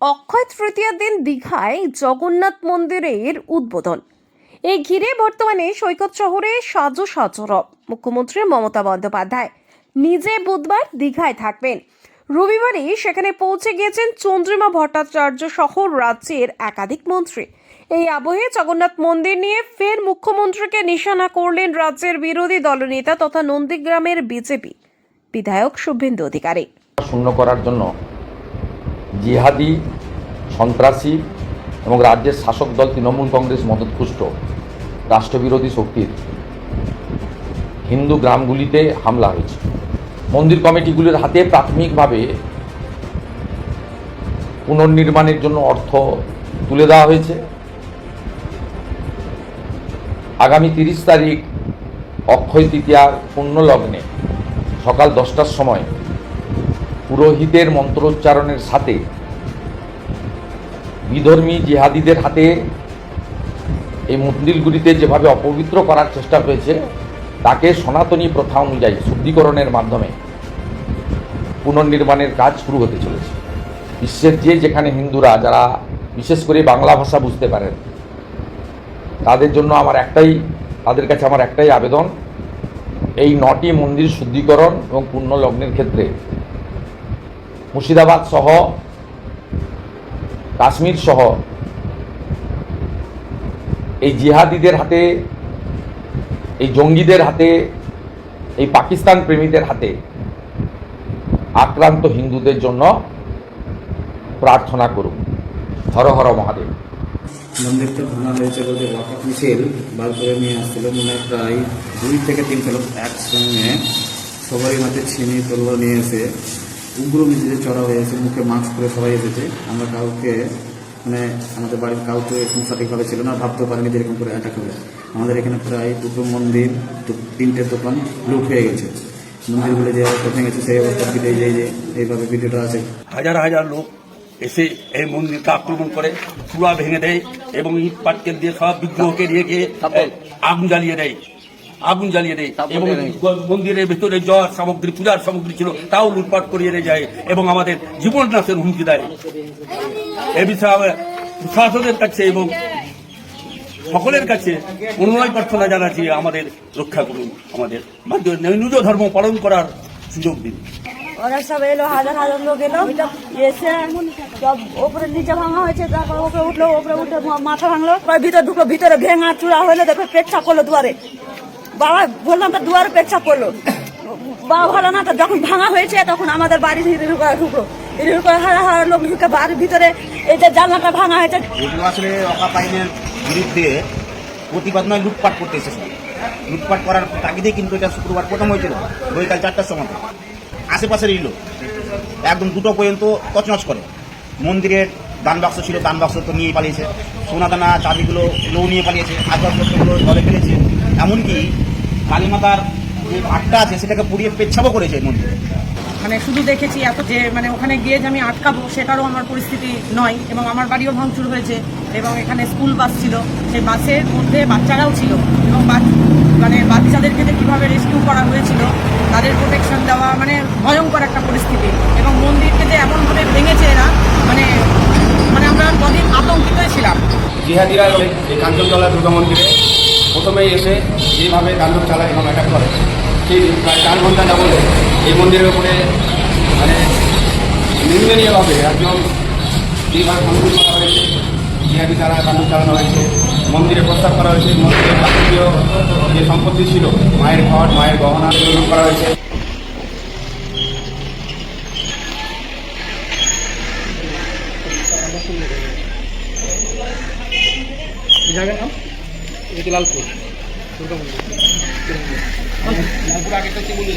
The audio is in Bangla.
অক্ষয় তৃতীয়ার দিন দীঘায় জগন্নাথ মন্দিরের উদ্বোধন। এই ঘিরে বর্তমানে সৈকত শহরে সাজো সাজরব। মুখ্যমন্ত্রী মমতা বন্দ্যোপাধ্যায় নিজে বুধবার দীঘায় থাকবেন। রবিবারই সেখানে পৌঁছে গিয়েছেন চন্দ্রিমা ভট্টাচার্য সহ রাজ্যের একাধিক মন্ত্রী। এই আবহে জগন্নাথ মন্দির নিয়ে ফের মুখ্যমন্ত্রীকে নিশানা করলেন রাজ্যের বিরোধী দলনেতা তথা নন্দীগ্রামের বিজেপি বিধায়ক শুভেন্দু অধিকারী। শূন্য করার জন্য জিহাদি, সন্ত্রাসী এবং রাজ্যের শাসক দল তৃণমূল কংগ্রেস মদতপুষ্ট রাষ্ট্রবিরোধী শক্তির হিন্দু গ্রামগুলিতে হামলা হয়েছে। মন্দির কমিটিগুলির হাতে প্রাথমিকভাবে পুনর্নির্মাণের জন্য অর্থ তুলে দেওয়া হয়েছে। আগামী 30 তারিখ অক্ষয় তৃতীয়ার পুণ্যলগ্নে সকাল 10টার সময় পুরোহিতের মন্ত্রোচ্চারণের সাথে বিধর্মী জিহাদিদের হাতে এই মন্দিরগুলিতে যেভাবে অপবিত্র করার চেষ্টা হয়েছে তাকে সনাতনী প্রথা অনুযায়ী শুদ্ধিকরণের মাধ্যমে পুনর্নির্মাণের কাজ শুরু হতে চলেছে। বিশ্বের যেখানে হিন্দুরা যারা বিশেষ করে বাংলা ভাষা বুঝতে পারেন তাদের জন্য তাদের কাছে আমার একটাই আবেদন, এই 9টি মন্দির শুদ্ধিকরণ এবং পুণ্যলগ্নের ক্ষেত্রে মুর্শিদাবাদ সহ কাশ্মীর সহ এই জিহাদিদের হাতে, এই জঙ্গিদের হাতে, এই পাকিস্তান প্রেমীদের হাতে আক্রান্ত হিন্দুদের জন্য প্রার্থনা করুন। হর হর মহাদেব। মন্দিরটা ভাঙা হয়েছে বলতে ওয়াকফ মিছিল বার করে নিয়ে আসছিল, মনে হয় প্রায় 2 থেকে 3 লোক একসঙ্গে সবারই মাঠে ছিনি তলোয়ার নিয়ে এসে উগ্র মিছিলে চড়া হয়েছে। মুখে মাস্ক করে সবাই এসেছে। আমরা কাউকে আমাদের বাড়ির কাউকে এরকম সঠিকভাবে ছিল না, ভাবতেও পারিনি যে এরকম করে অ্যাটাক হবে। আমাদের এখানে প্রায় 2টো মন্দির, 3টে দোকান লুট হয়ে গেছে। মন্দিরগুলো যে অবস্থা ভেঙেছে সেই অবস্থার ভিডিও এইভাবে ভিডিওটা আছে। হাজার হাজার লোক এসে এই মন্দিরকে আক্রমণ করে, চূড়া ভেঙে দেয় এবং ইট পাটকেল দিয়ে সব বিগ্রহকে নিয়ে গিয়ে আগুন জ্বালিয়ে দেয় এবং মন্দিরের ভেতরে জল সামগ্রী, পূজার সামগ্রী ছিল তাও লুটপাট করিয়ে যায় এবং আমাদের জীবন নাশের হুমকি দেয়। এ বিষয়ে প্রশাসনের কাছে এবং সকলের কাছে অনুনয় প্রার্থনা জানাচ্ছি, আমাদের রক্ষা করুন, আমাদের নিজ ধর্ম পালন করার সুযোগ দিন। ওরা সব এলো, হাজার হাজার লোক এলো, এসে সব ওপরে নিচে ভাঙা হয়েছে, তারপর ওপরে উঠলো, ওপরে উঠে মাথা ভাঙলো, ভিতরে ঢুকলো, ভিতরে ভেঙা চূড়া হলো, দেখো পেচ্ছাপ করলো দুয়ারে। বাবা বললাম তো দুয়ারে পেচ্ছাপ করলো, বাবা ভালো না। যখন ভাঙা হয়েছে তখন আমাদের বাড়ি ঢুকলো, হাজার হাজার লোক ঢুকে বাড়ির ভিতরে এই যে জানলাটা ভাঙা হয়েছে। এগুলো আসলে অকাপ আইনের বিরুদ্ধে প্রতিবাদ নয়, লুটপাট করতে এসেছে। লুটপাট করার তাগিদে কিন্তু এটা শুক্রবার প্রথম হয়েছিল, বৈকাল 4টার সময়। আশেপাশের এই লোক একদম 2টো পর্যন্ত তছনছ করে। মন্দিরের দান বাক্স ছিল, দান বাক্স তো নিয়ে পালিয়েছে, সোনাদানা চাঁদিগুলো লোক নিয়ে পালিয়েছে, আসবাবপত্রগুলো জলে ফেলেছে, এমনকি কালীমাতার যে ঘাটটা আছে সেটাকে পুড়িয়ে পেচ্ছাপও করেছে মন্দিরে। শুধু দেখেছি এত যে ওখানে গিয়ে যে আমি আটকাবো সেটারও আমার পরিস্থিতি নয়, এবং আমার বাড়িও ভাঙচুর হয়েছে এবং এখানে স্কুল বাস ছিল, সেই বাসের মধ্যে বাচ্চারাও ছিল এবং বাচ্চাদেরকে যে কীভাবে রেস্কিউ করা হয়েছিল, তাদের প্রোটেকশন দেওয়া, ভয়ঙ্কর একটা পরিস্থিতি। এবং মন্দিরকে যে এমনভাবে ভেঙেছে এরা, আমরা কদিন আতঙ্কিতই ছিলাম। জিহাদিরা এই কাঞ্চনতলা দুর্গা মন্দিরে প্রথমেই এসে যেভাবে তাণ্ডব চালায় এবং অ্যাটাক করে, সেই প্রায় 4 ঘন্টা যাবত এই মন্দিরের উপরে নিন্দনীয়ভাবে একজন যেভাবে ভাঙচুর করা হয়েছে, জিহাদি দ্বারা তাণ্ডব চালানো হয়েছে, মন্দিরে প্রস্তাব করা হয়েছে, মন্দিরের যাবতীয় যে সম্পত্তি ছিল, মায়ের ঘর, মায়ের গহনা লুট করা হয়েছে। এই জায়গার নাম লালপুর দুর্গা মন্দির। লালপুর আগে কি বলে